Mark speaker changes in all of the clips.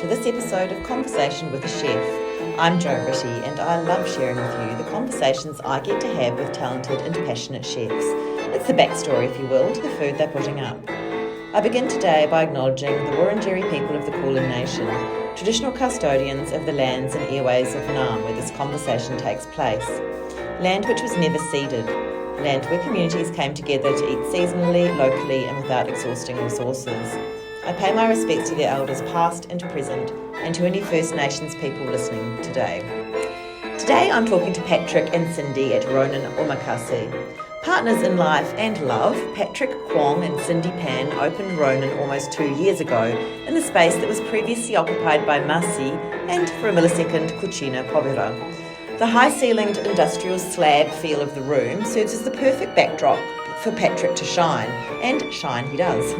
Speaker 1: this episode of Conversation with a Chef. I'm Jo Ritty and I love sharing with you the conversations I get to have with talented and passionate chefs. It's the backstory, if you will, to the food they're putting up. I begin today by acknowledging the Wurundjeri people of the Kulin Nation, traditional custodians of the lands and airways of Nam where this conversation takes place. Land which was never ceded. Land where communities came together to eat seasonally, locally and without exhausting resources. I pay my respects to their elders past and present and to any First Nations people listening today. Today I'm talking to Patrick and Cindy at Ronin, Omakase. Partners in life and love, Patrick, Kwong and Cindy Pan opened Ronin almost 2 years ago in the space that was previously occupied by Massi and, for a millisecond, Cucina Povera. The high-ceilinged industrial slab feel of the room serves as the perfect backdrop for Patrick to shine, and shine he does.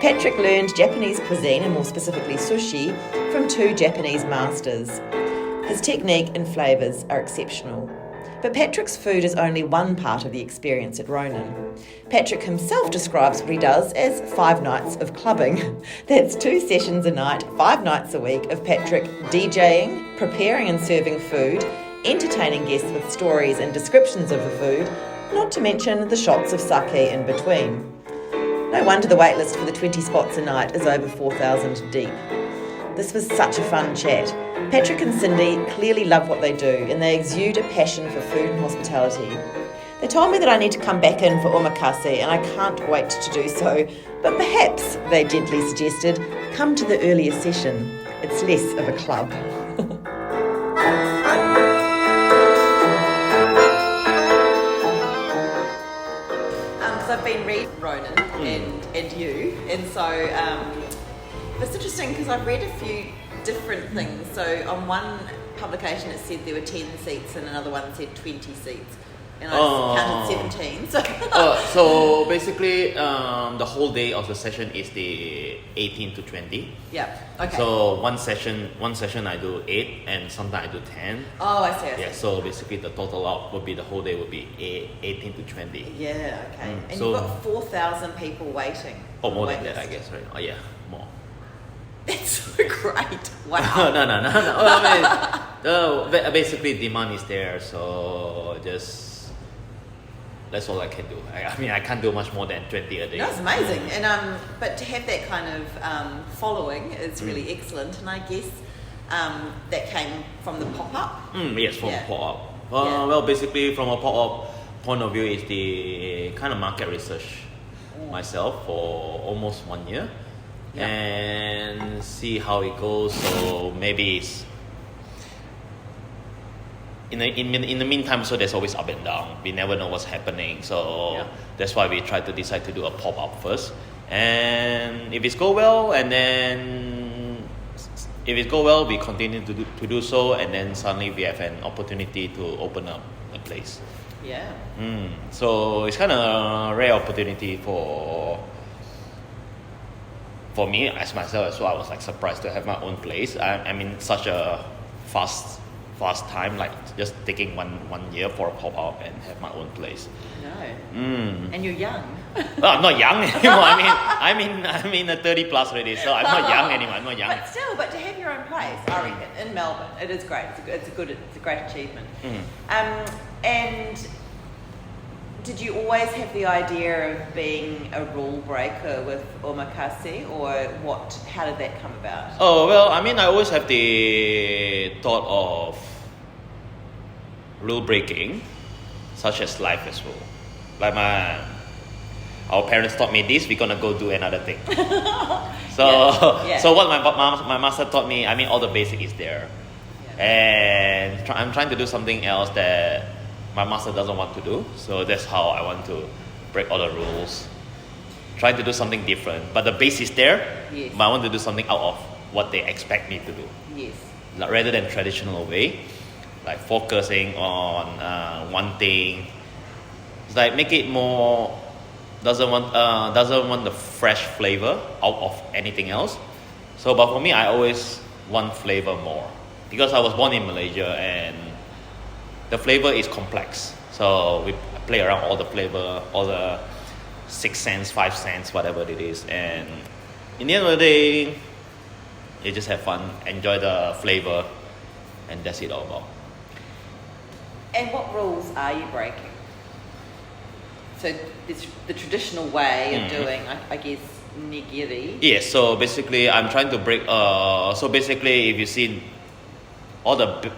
Speaker 1: Patrick learned Japanese cuisine, and more specifically sushi, from 2 Japanese masters. His technique and flavours are exceptional. But Patrick's food is only one part of the experience at Ronin. Patrick himself describes what he does as 5 nights of clubbing. That's 2 sessions a night, 5 nights a week of Patrick DJing, preparing and serving food, entertaining guests with stories and descriptions of the food, not to mention the shots of sake in between. No wonder the waitlist for the 20 spots a night is over 4,000 deep. This was such a fun chat. Patrick and Cindy clearly love what they do and they exude a passion for food and hospitality. They told me that I need to come back in for Omakase and I can't wait to do so, but perhaps, they gently suggested, come to the earlier session. It's less of a club. I've been reading Ronin and you, and so it's interesting because I've read a few different things. So on one publication it said there were 10 seats and another one said 20 seats, and I counted 17.
Speaker 2: So basically the whole day of the session is the 18 to 20.
Speaker 1: Yeah. Okay.
Speaker 2: So one session I do 8 and sometimes I do 10.
Speaker 1: Oh, I see.
Speaker 2: Yeah. So basically the total out would be the whole day would be 18 to 20.
Speaker 1: Yeah. Okay. And so, you've got 4,000 people waiting.
Speaker 2: Oh, more than that, I guess, right? Oh yeah, more.
Speaker 1: That's so great. Wow.
Speaker 2: No. I mean, basically demand is there, so that's all I can do. I mean, I can't do much more than 20 a day.
Speaker 1: That's amazing. And but to have that kind of following is really excellent. And I guess that came from the pop-up?
Speaker 2: Yes, from pop-up. Well, basically from a pop-up point of view is the kind of market research myself for almost 1 year. And see how it goes. So maybe it's in the meantime. So there's always up and down. We never know what's happening. So that's why we try to decide to do a pop up first. And if it's go well, we continue to do so. And then suddenly we have an opportunity to open up a place.
Speaker 1: Yeah.
Speaker 2: So it's kind of a rare opportunity for me as myself as well. I was like surprised to have my own place. I'm in such a fast time, like just taking one year for a pop-up and have my own place.
Speaker 1: No. And you're young.
Speaker 2: Well, I'm not young anymore. I'm in the 30 plus already, so I'm not young anymore. I'm not young.
Speaker 1: But still, to have your own place, I reckon, in Melbourne, it is great. It's a great achievement. And did you always have the idea of being a rule breaker with Omakase, or what? How did that come about?
Speaker 2: Oh, well, I mean, I always have the thought of rule breaking, such as life as well. Like our parents taught me this, we're gonna go do another thing. So what my master taught me, I mean, all the basic is there, and I'm trying to do something else that my master doesn't want to do. So that's how I want to break all the rules, try to do something different. But the base is there.
Speaker 1: Yes.
Speaker 2: But I want to do something out of what they expect me to do.
Speaker 1: Yes.
Speaker 2: Rather than traditional way, like focusing on one thing. It's like make it more. Doesn't want the fresh flavor out of anything else. So, but for me, I always want flavor more because I was born in Malaysia and the flavor is complex. So we play around all the flavor, all the 6 cents, 5 cents, whatever it is. And in the end of the day, You just have fun, enjoy the flavor, and that's it all about.
Speaker 1: And what rules are you breaking? So this, the traditional way of doing, I guess, nigiri.
Speaker 2: Yes, so basically I'm trying to break, so basically if you see all the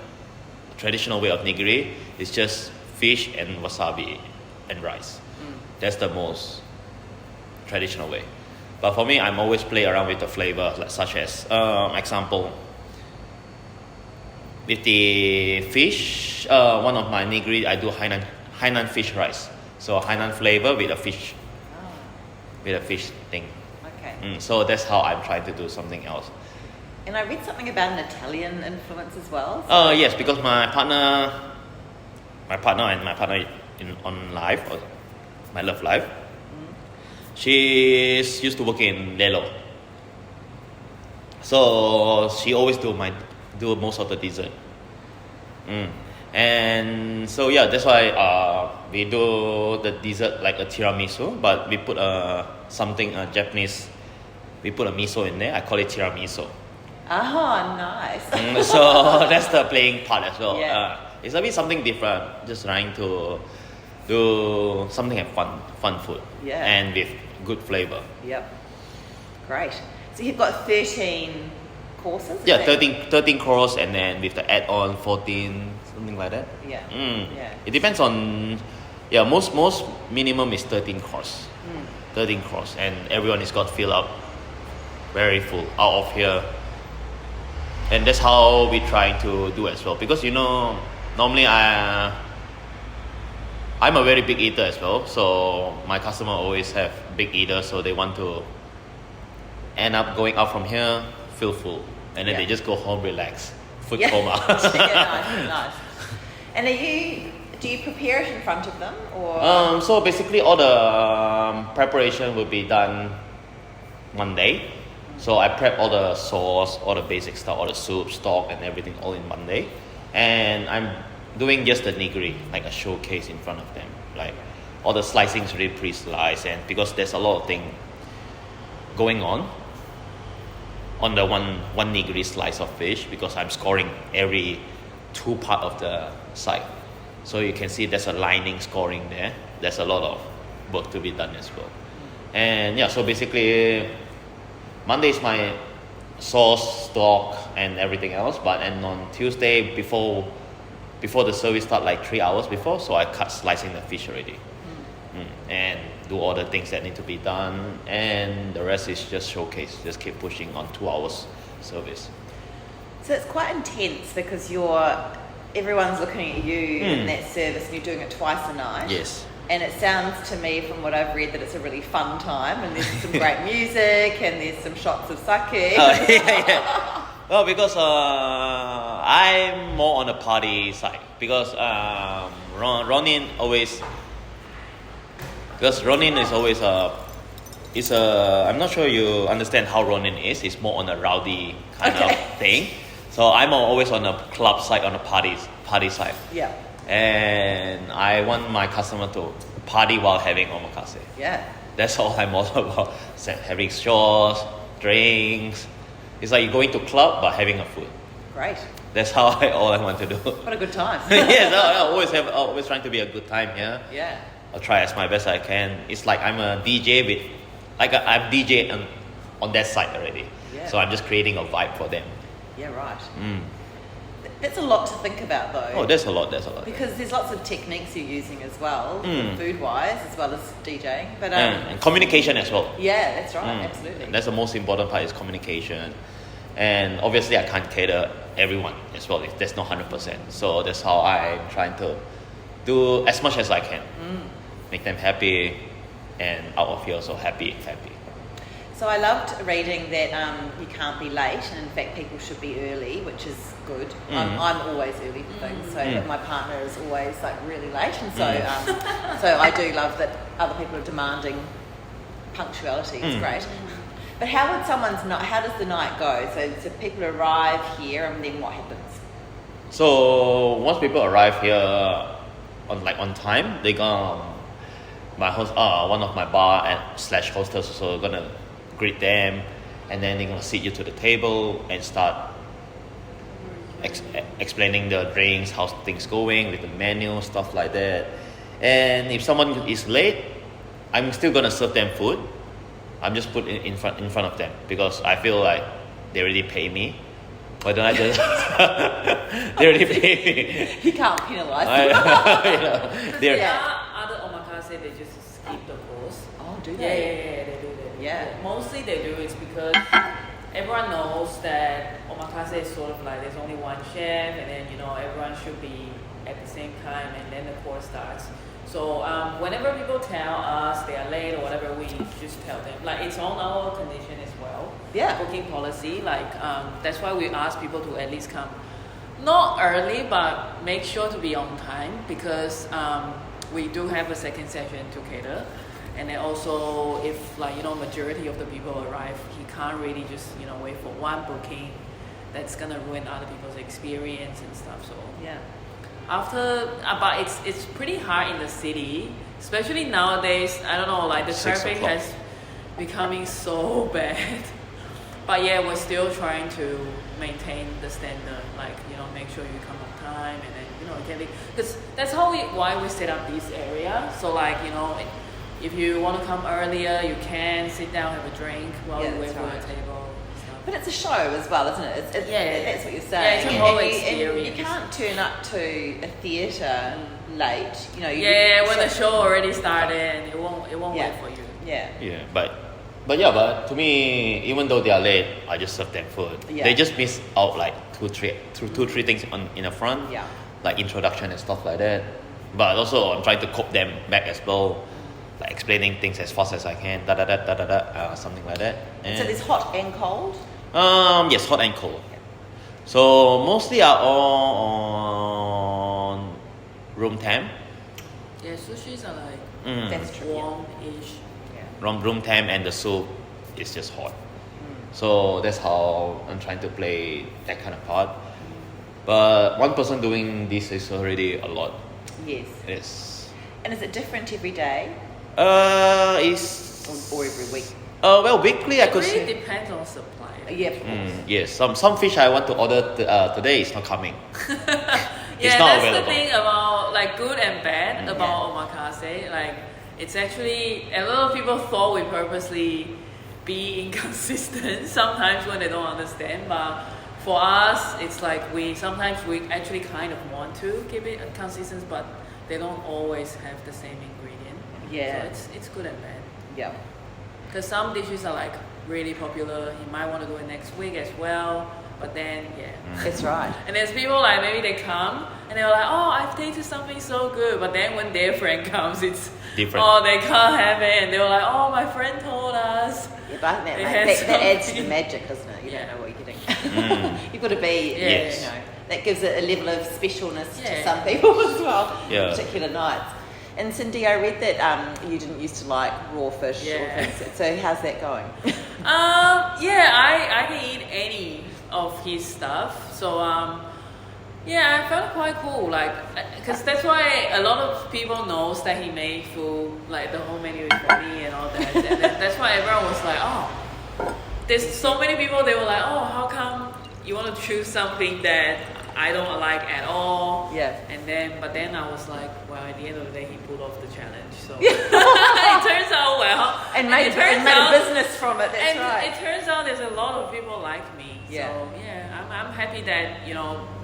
Speaker 2: traditional way of nigiri, it's just fish and wasabi and rice. That's the most traditional way. But for me, I'm always play around with the flavor, like, such as, example, with the fish, one of my nigiri, I do Hainan fish rice. So Hainan flavor with a fish, with a fish thing.
Speaker 1: Okay.
Speaker 2: So that's how I'm trying to do something else.
Speaker 1: And I read something about an Italian influence as well.
Speaker 2: Yes, because my partner on life, or my love life, she's used to work in Lelo. So she always do most of the dessert. And so yeah, that's why we do the dessert like a tiramisu, but we put something Japanese. We put a miso in there. I call it tiramisu.
Speaker 1: Oh, nice.
Speaker 2: So that's the playing part as well.
Speaker 1: Yeah.
Speaker 2: It's a bit something different. Just trying to do something like fun food.
Speaker 1: Yeah.
Speaker 2: And with good flavor.
Speaker 1: Yep. Great. So you've got 13 courses?
Speaker 2: Yeah, 13 course, and then with the add-on 14, something like that.
Speaker 1: Yeah. Yeah.
Speaker 2: It depends on, most minimum is 13 course. 13 course, and everyone is got filled up very full out of here. And that's how we try to do as well, because normally I'm a very big eater as well, so my customer always have big eaters, so they want to end up going out from here feel full, and then they just go home relax, food coma.
Speaker 1: Nice. And do you prepare it in front of them, or?
Speaker 2: So basically all the preparation will be done one day. So I prep all the sauce, all the basic stuff, all the soup, stock, and everything all in one day. And I'm doing just the nigiri, like a showcase in front of them. Like all the slicing is really pre-sliced, and because there's a lot of things going on the one nigiri slice of fish, because I'm scoring every 2 part of the side. So you can see there's a lining scoring there. There's a lot of work to be done as well. And so basically Monday is my sauce, stock, and everything else. And on Tuesday, before the service start, like 3 hours before, so I cut slicing the fish already, and do all the things that need to be done. And the rest is just showcase. Just keep pushing on 2 hours service.
Speaker 1: So it's quite intense because everyone's looking at you in that service, and you're doing it twice a night.
Speaker 2: Yes.
Speaker 1: And it sounds to me, from what I've read, that it's a really fun time, and there's some great music, and there's some shots of sake.
Speaker 2: Yeah. Well, because I'm more on the party side, because Ronin is always I'm not sure you understand how Ronin is. It's more on a rowdy kind of thing. So I'm always on the club side, on the party side.
Speaker 1: Yeah.
Speaker 2: And I want my customer to party while having omakase.
Speaker 1: Yeah.
Speaker 2: That's all I'm all about. Having shots, drinks. It's like you're going to club but having a food.
Speaker 1: Great.
Speaker 2: That's all I want to do.
Speaker 1: What a good time.
Speaker 2: Yes, I always trying to be a good time here.
Speaker 1: Yeah.
Speaker 2: I'll try as my best I can. It's like I'm a DJ I'm DJ on that side already.
Speaker 1: Yeah.
Speaker 2: So I'm just creating a vibe for them.
Speaker 1: Yeah, right. That's a lot to think about, though.
Speaker 2: Oh, there's a lot.
Speaker 1: Because there's lots of techniques you're using as well, food-wise, as well as DJing. But
Speaker 2: and communication as well.
Speaker 1: Yeah, that's right. Absolutely.
Speaker 2: And that's the most important part, is communication. And obviously I can't cater everyone as well. There's not 100%. So that's how I'm trying to do as much as I can. Make them happy, and out of here also happy.
Speaker 1: So I loved reading that you can't be late, and in fact people should be early, which is good. I'm always early for things, so but my partner is always like really late, and so so I do love that other people are demanding punctuality. It's great. But how does the night go? So people arrive here, and then what happens?
Speaker 2: So once people arrive here on time, they go. My host, one of my bar and / hostess, also gonna greet them, and then they're gonna sit you to the table and start explaining the drinks, how things going with the menu, stuff like that. And if someone is late, I'm still gonna serve them food. I'm just put it in front of them because I feel like they already pay me. Why don't I just? They already pay me.
Speaker 1: You can't penalise
Speaker 2: I,
Speaker 1: them.
Speaker 2: they're-
Speaker 3: There are other omakase, they just skip the course.
Speaker 1: Oh, do
Speaker 3: Yeah,
Speaker 1: they?
Speaker 3: they do that.
Speaker 1: Yeah.
Speaker 3: Mostly they do it because everyone knows that omakase is sort of like there's only one chef, and then everyone should be at the same time, and then the course starts. So whenever people tell us they are late or whatever, we just tell them. Like it's on our condition as well.
Speaker 1: Yeah.
Speaker 3: Booking policy. Like that's why we ask people to at least come, not early, but make sure to be on time because we do have a second session to cater. And then also, if majority of the people arrive, he can't really just wait for one booking. That's gonna ruin other people's experience and stuff. So
Speaker 1: Yeah.
Speaker 3: after, but it's pretty hard in the city, especially nowadays. I don't know, like the
Speaker 2: 6
Speaker 3: traffic
Speaker 2: o'clock.
Speaker 3: has becoming so bad. But yeah, we're still trying to maintain the standard, like make sure you come on time, and then it can be because that's why we set up this area. So like if you want to come earlier, you can sit down, have a drink while
Speaker 1: Yeah,
Speaker 3: you wait
Speaker 1: that's
Speaker 3: for
Speaker 1: right.
Speaker 3: your table. and stuff.
Speaker 1: But it's a show as well, isn't it? It's,
Speaker 3: Yeah.
Speaker 1: That's what you're
Speaker 3: Yeah,
Speaker 1: saying.
Speaker 3: it's a whole
Speaker 1: And
Speaker 3: experience.
Speaker 1: you can't turn up to a theatre late.
Speaker 3: Yeah, when the show already started, it won't
Speaker 1: Yeah.
Speaker 3: wait for you.
Speaker 1: Yeah.
Speaker 2: Yeah, but to me, even though they are late, I just serve them food.
Speaker 1: Yeah.
Speaker 2: They just miss out like two, three things in the front,
Speaker 1: Yeah.
Speaker 2: like introduction and stuff like that. But also, I'm trying to cope them back as well, like explaining things as fast as I can, something like that. And
Speaker 1: So there's hot and cold.
Speaker 2: yes, hot and cold. So mostly are all on room temp.
Speaker 3: Yeah, sushis are like
Speaker 1: That's true. Yeah.
Speaker 3: warm-ish.
Speaker 2: Room temp, and the soup is just hot. So that's how I'm trying to play that kind of part. But one person doing this is already a lot.
Speaker 1: Yes.
Speaker 2: It's
Speaker 1: And is it different every day
Speaker 2: it's
Speaker 1: or every week?
Speaker 2: well, weekly I
Speaker 3: It
Speaker 2: could
Speaker 3: really
Speaker 2: say.
Speaker 3: depends on supplier.
Speaker 1: Yeah. Of course.
Speaker 2: Yes, some fish I want to order today is not coming.
Speaker 3: Yeah,
Speaker 2: not
Speaker 3: that's
Speaker 2: available.
Speaker 3: the thing about like good and bad about omakase. Like it's actually a lot of people thought we purposely be inconsistent sometimes when they don't understand, but for us it's like we actually kind of want to keep it consistent, but they don't always have the same ingredient.
Speaker 1: Yeah.
Speaker 3: So it's good and bad.
Speaker 1: Yeah.
Speaker 3: Because some dishes are like really popular, you might want to do it next week as well, but then
Speaker 1: That's right.
Speaker 3: and there's people like maybe they come and they're like, oh, I've tasted something so good, but then when their friend comes, it's
Speaker 2: Different.
Speaker 3: Oh, they can't have it, and they were like, oh, my friend told us.
Speaker 1: Yeah, but I think
Speaker 3: They
Speaker 1: that,
Speaker 3: had
Speaker 1: that adds to the
Speaker 3: something.
Speaker 1: magic, doesn't it? You
Speaker 3: Yeah.
Speaker 1: don't know what you're getting. You've got to be,
Speaker 2: Yes.
Speaker 1: that gives it a level of specialness to
Speaker 3: Yeah.
Speaker 1: some people as well,
Speaker 2: Yeah.
Speaker 1: particular nights. And Cindy, I read that you didn't used to like raw fish or
Speaker 3: Yeah.
Speaker 1: things. So how's that going?
Speaker 3: I can eat any of his stuff, so yeah, I felt quite cool, like, because that's why a lot of people knows that he made food, like the whole menu is for me and all that, and that's why everyone was like, oh, there's so many people, they were like, oh, how come you want to choose something that I don't like at all?
Speaker 1: Yeah.
Speaker 3: But then I was like, well, at the end of the day, he pulled off the challenge, so it turns out well,
Speaker 1: And made a business from it, that's
Speaker 3: and
Speaker 1: right.
Speaker 3: it turns out there's a lot of people like me.
Speaker 1: Yeah.
Speaker 3: So yeah, I'm happy that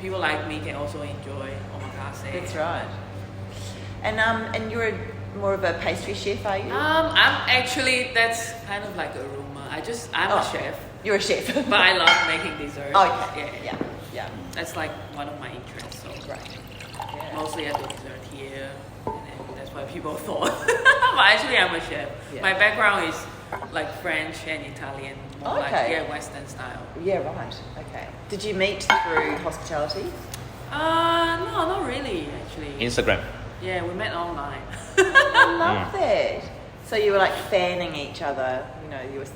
Speaker 3: people like me can also enjoy omakase.
Speaker 1: That's right. And you're more of a pastry chef, are you?
Speaker 3: I'm actually, that's kind of like a rumor. I'm a chef,
Speaker 1: You're a chef.
Speaker 3: but I love making dessert.
Speaker 1: Okay. Yeah.
Speaker 3: That's like one of my interests. So
Speaker 1: Right. Yeah.
Speaker 3: mostly I do dessert here, and then that's why people thought. But actually, I'm a chef.
Speaker 1: Yeah.
Speaker 3: My background is like French and Italian, more like
Speaker 1: Okay.
Speaker 3: Western style.
Speaker 1: Yeah, right. Okay. Did you meet through hospitality?
Speaker 3: No, not really, actually.
Speaker 2: Instagram.
Speaker 3: Yeah, we met online.
Speaker 1: I love that. So you were like fanning each other, you were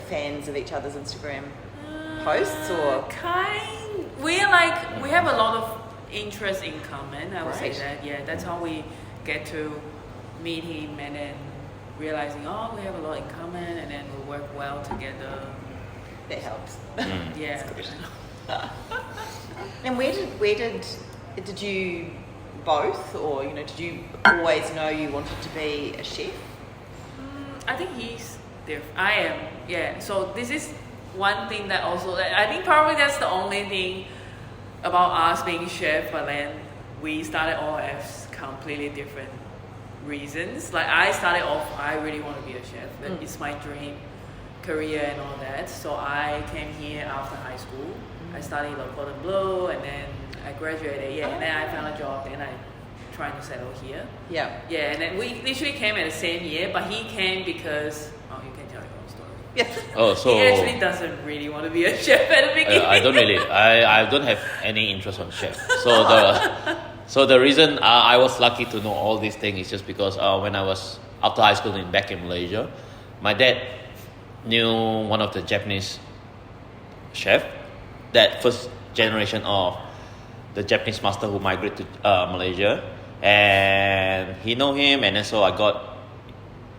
Speaker 1: fans of each other's Instagram posts or?
Speaker 3: We have a lot of interest in common, I would say
Speaker 1: Right.
Speaker 3: that. Yeah, that's how we get to meet him and then realizing, oh, we have a lot in common and then we work well together.
Speaker 1: That helps.
Speaker 3: Yeah.
Speaker 1: And where did you both, or did you always know you wanted to be a chef?
Speaker 3: I think he's different. I am, yeah. So this is one thing that also, I think probably that's the only thing about us being chef, but then we started off as completely different reasons. Like I started off, I really want to be a chef. It's my dream career and all that. So I came here after high school. I studied Cordon Bleu, and then I graduated. Yeah, and then I found a job, and I trying to settle here.
Speaker 1: Yeah.
Speaker 3: Yeah, and then we literally came at the same year, but he came because you can tell your own story.
Speaker 1: Yeah.
Speaker 2: Oh, so
Speaker 3: he actually doesn't really want to be a chef at the beginning.
Speaker 2: I don't really. I don't have any interest on chef. So the reason I was lucky to know all these things is just because when I was after high school back in Malaysia, my dad knew one of the Japanese chef, that first generation of the Japanese master who migrated to Malaysia, and he know him, and then so I got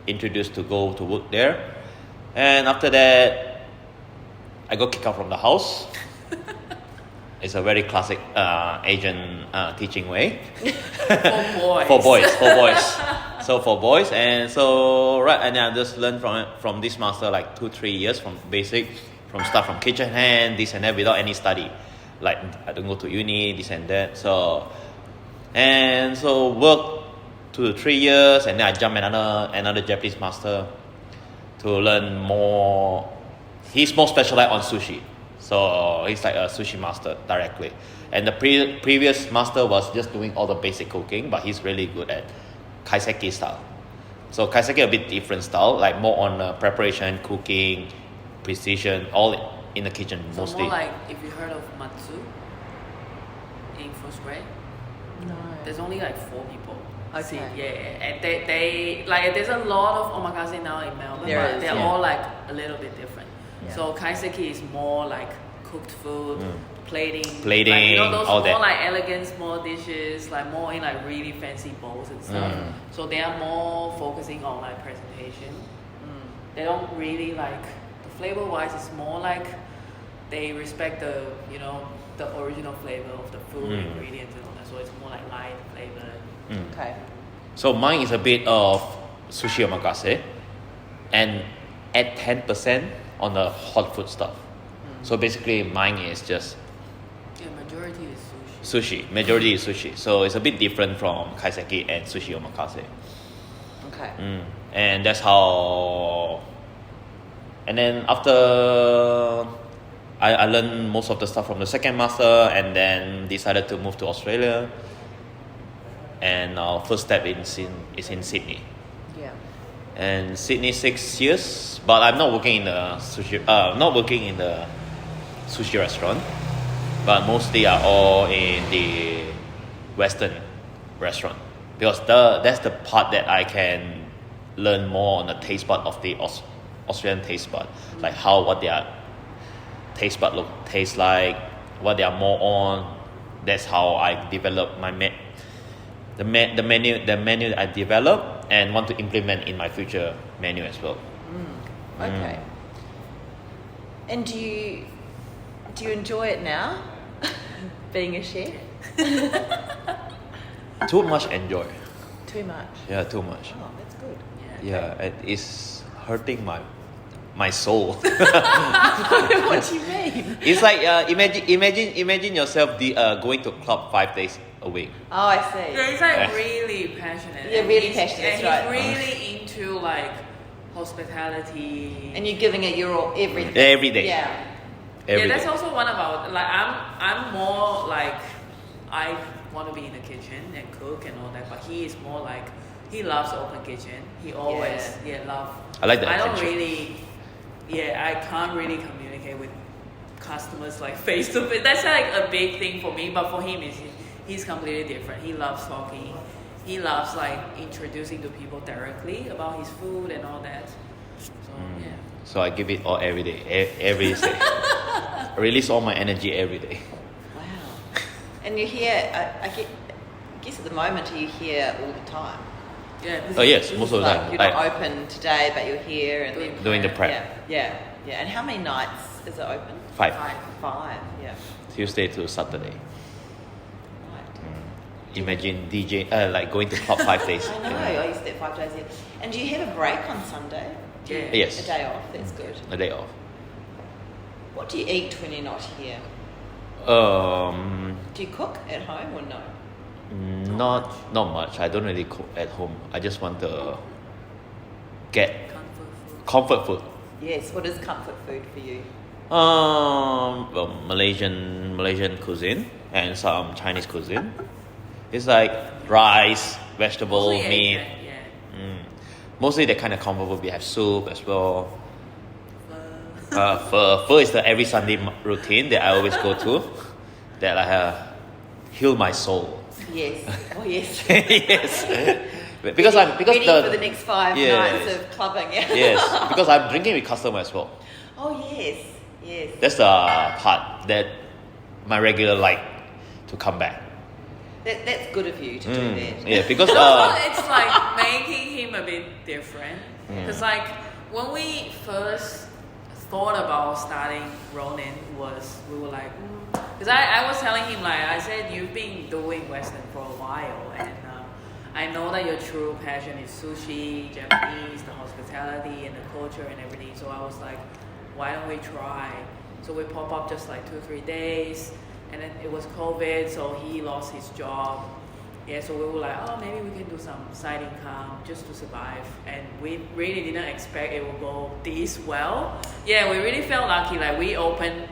Speaker 2: introduced to go to work there, and after that I got kicked out from the house. It's a very classic Asian teaching way.
Speaker 3: For boys.
Speaker 2: for boys. So for boys, and so and I just learned from this master like 2-3 years from basic, start from kitchen hand, this and that, without any study. Like I don't go to uni, this and that. So work 2 to 3 years, and then I jump another Japanese master to learn more. He's more specialized on sushi, so he's like a sushi master directly. And the previous master was just doing all the basic cooking, but he's really good at kaiseki style. So kaiseki a bit different style, like more on preparation, cooking, precision, all in the kitchen
Speaker 3: So
Speaker 2: mostly.
Speaker 3: more like if you heard of Matsu in first grade,
Speaker 1: No.
Speaker 3: there's only like 4 people.
Speaker 1: Okay.
Speaker 3: See, yeah, and they like there's a lot of omakase now in Melbourne,
Speaker 1: There
Speaker 3: but
Speaker 1: is,
Speaker 3: they're
Speaker 1: yeah.
Speaker 3: all like a little bit different.
Speaker 1: Yeah.
Speaker 3: So kaiseki is more like cooked food, plating,
Speaker 2: Plating,
Speaker 3: like, those
Speaker 2: all
Speaker 3: more
Speaker 2: that.
Speaker 3: like elegant small dishes, like more in like really fancy bowls and stuff. So they are more focusing on like presentation. They don't really like the flavor wise. It's more like they respect the the original flavor of the food ingredients and all that. So it's more like light flavor.
Speaker 1: Okay.
Speaker 2: So mine is a bit of sushi omakase, and add 10% on the hot food stuff. So basically mine is just
Speaker 3: Yeah, majority is sushi.
Speaker 2: majority is sushi. So it's a bit different from kaiseki and sushi omakase.
Speaker 1: Okay.
Speaker 2: And that's how. And then after I learned most of the stuff from the second master, and then decided to move to Australia. And our first step is in Sydney.
Speaker 1: Yeah.
Speaker 2: And Sydney 6 years, but I'm not working in the sushi restaurant, but mostly are all in the Western restaurant, because that's the part that I can learn more on the taste bud of the Australian taste bud, like what their taste bud tastes like, what they are more on. That's how I develop the menu I develop and want to implement in my future menu as well.
Speaker 1: Okay. And do you enjoy it now, being a chef?
Speaker 2: Too much enjoy.
Speaker 1: Too much.
Speaker 2: Yeah, too much.
Speaker 1: Oh, that's good.
Speaker 2: Yeah, it is hurting my soul.
Speaker 1: What do you mean?
Speaker 2: It's like imagine yourself going to club 5 days a week.
Speaker 1: Oh, I see.
Speaker 3: Yeah, he's like really passionate.
Speaker 1: Yeah,
Speaker 3: And
Speaker 1: really
Speaker 3: he's-
Speaker 1: passionate,
Speaker 3: And
Speaker 1: that's
Speaker 3: he's
Speaker 1: right.
Speaker 3: really into like hospitality.
Speaker 1: And you're giving it your all, everything.
Speaker 2: Every day.
Speaker 1: Yeah.
Speaker 2: Every
Speaker 3: that's
Speaker 2: day.
Speaker 3: also one of our like I'm more like I want to be in the kitchen and cook and all that, but he is more like he loves open kitchen. He always love.
Speaker 2: I like the
Speaker 3: I don't
Speaker 2: attention.
Speaker 3: really. I can't really communicate with customers like face to face. That's like a big thing for me, but for him he's completely different. He loves talking. He loves like introducing to people directly about his food and all that. So yeah.
Speaker 2: So I give it all every day, every day. Release all my energy every day.
Speaker 1: Wow. And you're here, I guess at the moment, are you here all the time?
Speaker 3: Yeah.
Speaker 2: Oh yes, most of the
Speaker 1: Like
Speaker 2: time.
Speaker 1: you're not open today, but you're here and then
Speaker 2: Doing the prep.
Speaker 1: Yeah. And how many nights is it open?
Speaker 2: 5.
Speaker 1: 5, yeah.
Speaker 2: Tuesday to Saturday.
Speaker 1: Right.
Speaker 2: Imagine DJ, like going to club 5 days.
Speaker 1: I know, I used to get 5 days here. And do you have a break on Sunday?
Speaker 3: Yeah.
Speaker 2: Yes.
Speaker 1: A day off, that's good.
Speaker 2: A day off.
Speaker 1: What do you eat when you're not here? Do you cook at home or no?
Speaker 2: Not much. I don't really cook at home. I just want to get comfort food.
Speaker 1: Yes, what is comfort food for you?
Speaker 2: Well, Malaysian cuisine and some Chinese cuisine. It's like rice, vegetable,
Speaker 3: Mostly
Speaker 2: meat.
Speaker 3: Asian, yeah.
Speaker 2: Mostly the kind of comfort food. We have soup as well. Pho is the every Sunday routine that I always go to. That I heal my soul.
Speaker 1: Yes. Oh yes.
Speaker 2: Yes. Because
Speaker 1: ready for the next 5 nights of clubbing. Yeah.
Speaker 2: Yes, because I'm drinking with customers as well.
Speaker 1: Oh yes.
Speaker 2: That's the part that my regular like to come back.
Speaker 1: That's good of you to do that.
Speaker 2: Yeah, because
Speaker 3: it's like making him a bit different. Because like when we first thought about starting Ronin we were like, because I was telling him, like I said, you've been doing Western for a while, and I know that your true passion is sushi, Japanese, the hospitality and the culture and everything. So I was like, why don't we try? So we pop up just like 2-3 days, and then it was COVID, so he lost his job. Yeah, so we were like, oh, maybe we can do some side income just to survive. And we really didn't expect it would go this well. Yeah, we really felt lucky. Like we opened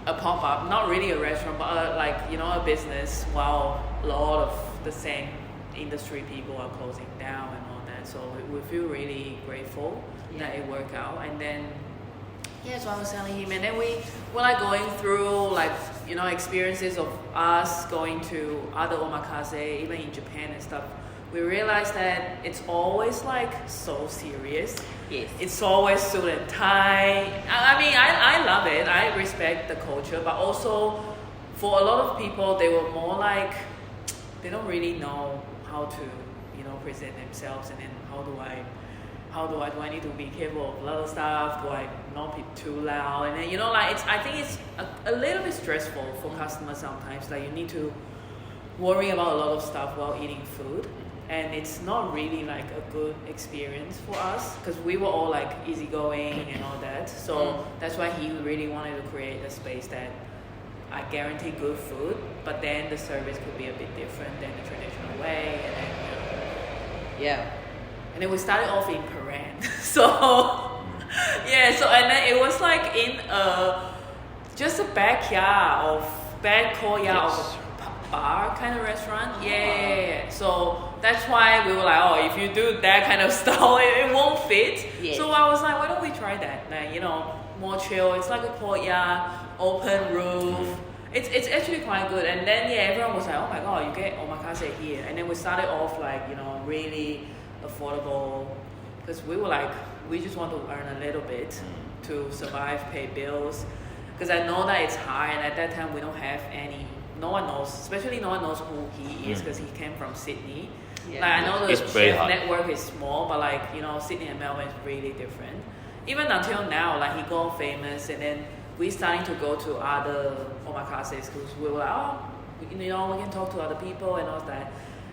Speaker 3: a pop-up, not really a restaurant, but a business, while a lot of the same industry people are closing down and all that. So we feel really grateful that it worked out. And then so I was telling him, and then we were like going through experiences of us going to other omakase, even in Japan and stuff. We realized that it's always like so serious.
Speaker 1: Yes.
Speaker 3: It's always suit and tie. I mean, I love it. I respect the culture, but also for a lot of people, they were more like, they don't really know how to, present themselves, and then do I need to be careful of other stuff? Do I not be too loud? And then I think it's a little bit stressful for customers sometimes. Like you need to worry about a lot of stuff while eating food, and it's not really like a good experience for us because we were all like easygoing and all that. So that's why he really wanted to create a space that I guarantee good food, but then the service could be a bit different than the traditional way, and then
Speaker 1: yeah.
Speaker 3: And then we started off in Paran. So and then it was like in just a backyard of a bar kind of restaurant. Yeah. So that's why we were like, oh, if you do that kind of style, it won't fit. Yes. So I was like, why don't we try that? Like, more chill. It's like a courtyard, open roof. It's actually quite good. And then everyone was like, oh my god, you get omakase here. And then we started off like, really affordable, because we were like, we just want to earn a little bit to survive, pay bills, because I know that it's hard, and at that time we don't have no one knows who he is, because he came from Sydney. Like I know the chef network is small, but like Sydney and Melbourne is really different. Even until now, like he got famous, and then we starting to go to other omakases because we were like, we can talk to other people and all that.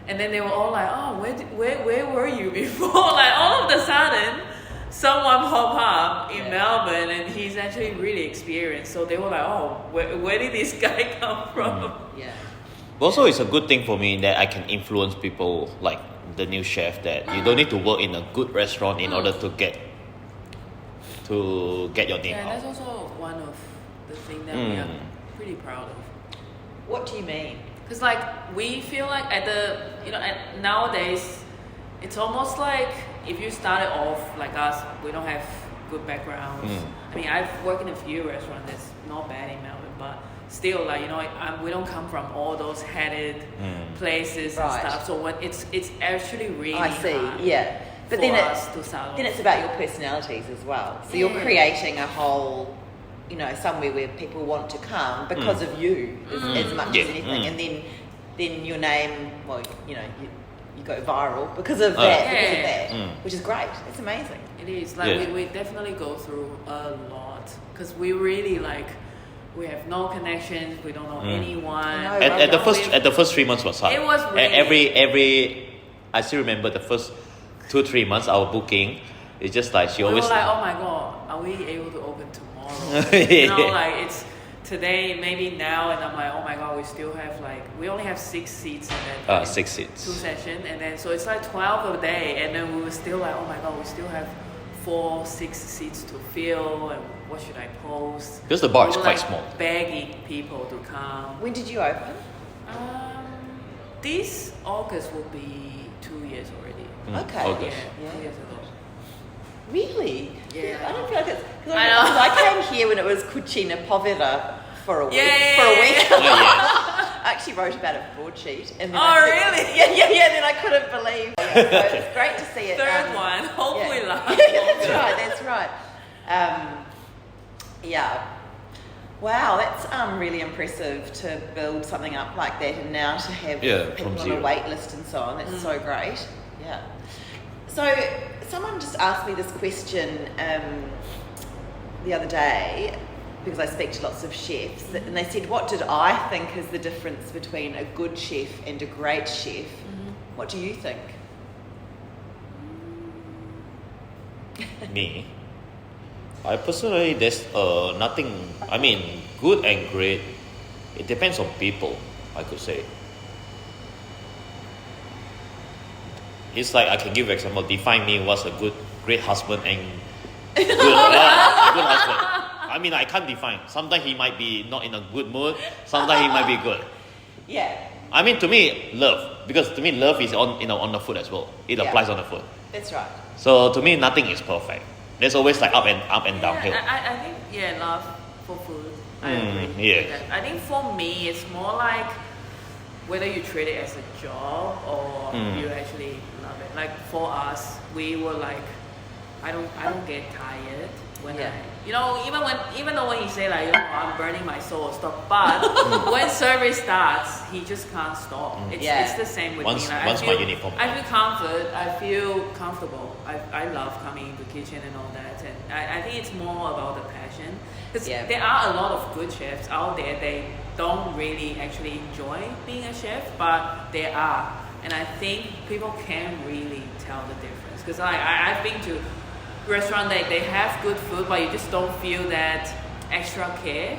Speaker 3: And then they were all like, oh, where were you before? Like all of a sudden, someone popped up in Melbourne, and he's actually really experienced. So they were like, oh, where did this guy come from?
Speaker 1: Yeah.
Speaker 2: Also, it's a good thing for me that I can influence people like the new chef, that you don't need to work in a good restaurant in order to get your name out.
Speaker 3: Yeah, that's also one of the things that we are pretty proud of.
Speaker 1: What do you mean?
Speaker 3: Because like we feel like nowadays it's almost like if you started off like us, we don't have good backgrounds. I mean, I've worked in a few restaurants that's not bad in Melbourne, but still like we don't come from all those headed places and stuff. So when it's actually really hard.
Speaker 1: Yeah. But then it's about your personalities as well. So you're creating a whole, somewhere where people want to come because of you as much as anything. And then your name, well, you go viral because of that, which is great. It's amazing.
Speaker 3: It is like we definitely go through a lot because we really like we have no connections. We don't know anyone.
Speaker 2: At the first 3 months was hard.
Speaker 3: It was really
Speaker 2: every I still remember the first 2-3 months our booking. It's just like she always
Speaker 3: were like, oh my god, are we able to open tomorrow? You know, like it's today, maybe now, and I'm like, oh my god, we still have like we only have 6 seats in that
Speaker 2: 6 seats
Speaker 3: 2 sessions, and then so it's like 12 a day, and then we were still like, oh my god, we still have 4-6 seats to fill, and what should I post?
Speaker 2: Because the bar is quite
Speaker 3: like
Speaker 2: small.
Speaker 3: Begging people to come.
Speaker 1: When did you open?
Speaker 3: This August will be 2 years already.
Speaker 1: Okay.
Speaker 2: August.
Speaker 3: Yeah, 2 years ago.
Speaker 1: Really?
Speaker 3: Yeah.
Speaker 1: I don't feel like it's because
Speaker 3: I know.
Speaker 1: I came here when it was Cucina Povera for a week.
Speaker 3: Yeah.
Speaker 1: For a week.
Speaker 2: Yeah.
Speaker 1: I actually wrote about a broadsheet. And then
Speaker 3: Really?
Speaker 1: Yeah. Then I couldn't believe. So it's great to see it.
Speaker 3: Third one, hopefully last.
Speaker 1: That's right. Yeah. Wow, that's really impressive to build something up like that, and now to have people on a wait list and so on. That's so great. Yeah. So someone just asked me this question the other day because I speak to lots of chefs, and they said, what did I think is the difference between a good chef and a great chef? What do you think?
Speaker 2: Me, I personally, there's nothing. I mean, good and great. It depends on people, I could say. It's like I can give an example. Define me what's a great husband and good husband. I mean, I can't define. Sometimes he might be not in a good mood. Sometimes he might be good.
Speaker 1: Yeah.
Speaker 2: I mean, to me, love, because to me, love is on the food as well. It applies on the food.
Speaker 1: That's right.
Speaker 2: So to me, nothing is perfect. There's always like up and downhill.
Speaker 3: I think love for food. I agree.
Speaker 2: Yeah.
Speaker 3: with that. I think for me, it's more like whether you treat it as a job or you actually love it. Like for us, we were like, I don't get tired when even though when he say like, I'm burning my soul, stop. But when service starts, he just can't stop. It's the same with me. Like,
Speaker 2: once my uniform.
Speaker 3: I feel comfort. I feel comfortable. I love coming into the kitchen and all that. And I think it's more about the passion. Because there are a lot of good chefs out there. They don't really actually enjoy being a chef, but there are. And I think people can really tell the difference. Because I've been to restaurant they have good food, but you just don't feel that extra care.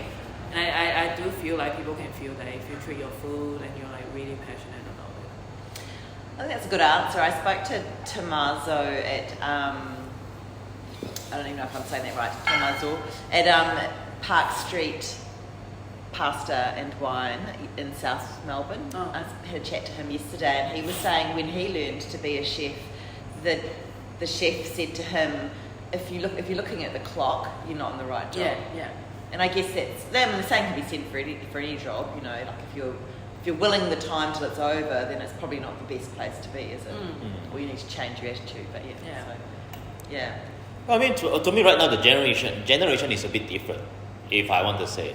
Speaker 3: And I do feel like people can feel that if you treat your food and you're like really passionate about it.
Speaker 1: I think that's a good answer. I spoke to Tommaso at I don't even know if I'm saying that right. Tommaso at Park Street Pasta and Wine in South Melbourne. I had a chat to him yesterday, and he was saying when he learned to be a chef, the chef said to him, if you're looking at the clock, you're not in the right job.
Speaker 3: Yeah.
Speaker 1: And I guess the same can be said for any job. Like if you're willing the time till it's over, then it's probably not the best place to be, is it? Or you need to change your attitude. But yeah.
Speaker 2: Well, I mean, to me right now, the generation is a bit different, if I want to say.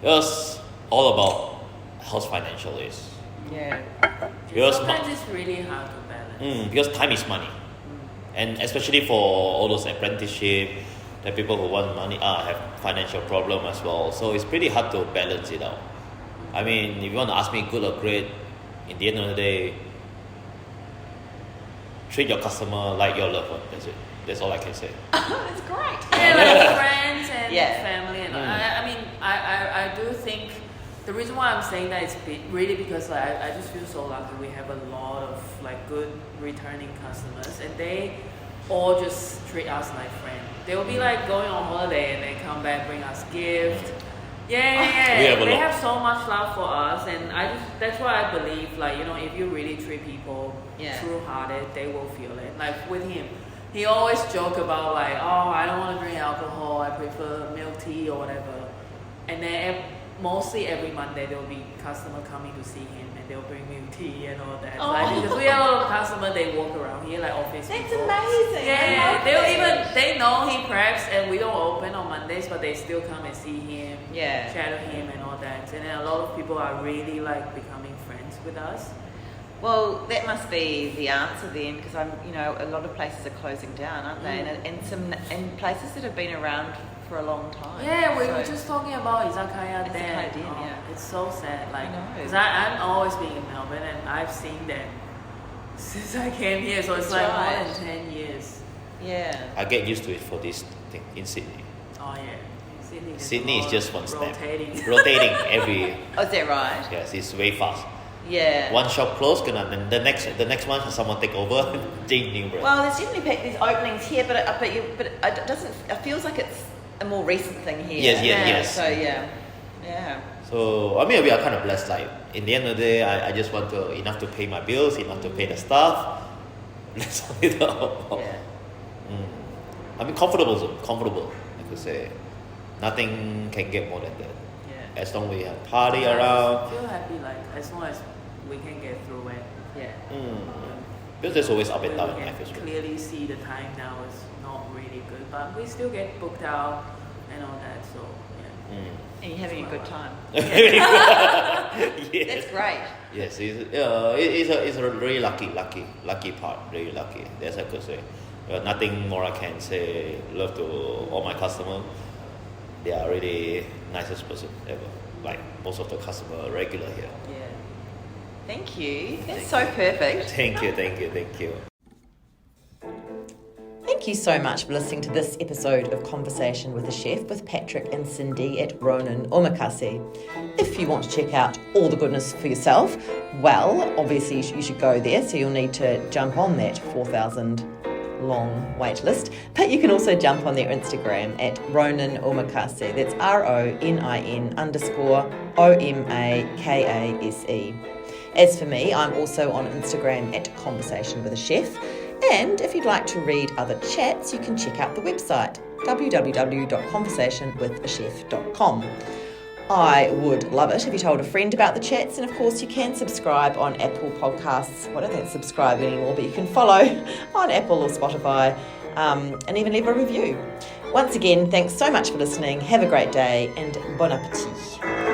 Speaker 2: It's all about how financial is.
Speaker 1: Yeah.
Speaker 3: Sometimes it's really hard to balance.
Speaker 2: Because time is money. And especially for all those apprenticeship, the people who want money have financial problem as well. So it's pretty hard to balance it out. I mean, if you want to ask me good or great, in the end of the day, treat your customer like your loved one. That's it. That's all I can say.
Speaker 1: That's great.
Speaker 3: Yeah, like friends and family. And I mean, I do think the reason why I'm saying that is really because I just feel so lucky. We have a lot of like good returning customers, and they all just treat us like friends. They will be like going on holiday and they come back, bring us gifts. Yeah. They have so much love for us, and that's why I believe like if you really treat people true-hearted, they will feel it. Like with him, he always joke about like, I don't want to drink alcohol. I prefer milk tea or whatever. And then mostly every Monday there will be customer coming to see him, and they'll bring milk tea and all that. Like, because we have a lot of customers, they walk around here like office
Speaker 1: That's
Speaker 3: people.
Speaker 1: amazing.
Speaker 3: They know he preps, and we don't open on Mondays, but they still come and see him, chat with him and all that. And then a lot of people are really like becoming friends with us.
Speaker 1: Well, that must be the answer then, because a lot of places are closing down, aren't they? And places that have been around for a long time.
Speaker 3: Yeah, we were just talking about izakaya then.
Speaker 1: Yeah.
Speaker 3: It's so sad, like,
Speaker 1: I know.
Speaker 3: because I'm always being in Melbourne and I've seen them since I came here, so it's
Speaker 1: That's
Speaker 3: like
Speaker 1: right.
Speaker 3: more than 10 years.
Speaker 1: Yeah.
Speaker 2: I get used to it for this thing in Sydney.
Speaker 3: Oh yeah,
Speaker 2: Sydney is just one step.
Speaker 3: Rotating.
Speaker 2: every.
Speaker 1: Oh, is that right?
Speaker 2: Yes, it's way fast.
Speaker 1: Yeah.
Speaker 2: One shop closed, and the next one someone take over, change new brand.
Speaker 1: Well, there's definitely these openings here, but it doesn't. It feels like it's a more recent thing here.
Speaker 2: Yes.
Speaker 1: So yeah.
Speaker 2: So I mean, we are kind of blessed. Like in the end of the day, I just want enough to pay my bills, enough to pay the staff. That's all it all.
Speaker 1: Yeah.
Speaker 2: I mean, comfortable. I could say, nothing can get more than that.
Speaker 1: Yeah.
Speaker 2: As long as we have party around.
Speaker 3: I feel happy, like as long as we can get through it.
Speaker 1: Yeah.
Speaker 2: Because there's always up and
Speaker 3: We
Speaker 2: down in
Speaker 3: can
Speaker 2: life as well.
Speaker 3: clearly see the time now is not really good, but we still get booked out and all that. So yeah.
Speaker 1: And you're having a good time.
Speaker 2: Yes.
Speaker 1: That's great.
Speaker 2: Yes, it's a really lucky part. Really lucky. That's I could say. Nothing more I can say. Love to all my customers. They are really nicest person ever. Like most of the customer regular here.
Speaker 1: Yeah. Thank you. That's so perfect.
Speaker 2: Thank you.
Speaker 1: Thank you so much for listening to this episode of Conversation with a Chef with Patrick and Cindy at Ronin, Omakase. If you want to check out all the goodness for yourself, well, obviously you should go there, so you'll need to jump on that 4,000 long wait list. But you can also jump on their Instagram at Ronin Omakase. That's RONIN_OMAKASE. As for me, I'm also on Instagram at Conversation with a Chef. And if you'd like to read other chats, you can check out the website www.conversationwithachef.com. I would love it if you told a friend about the chats, and of course you can subscribe on Apple Podcasts. Well, I don't think it's subscribe anymore, but you can follow on Apple or Spotify, and even leave a review. Once again, thanks so much for listening. Have a great day and bon appetit.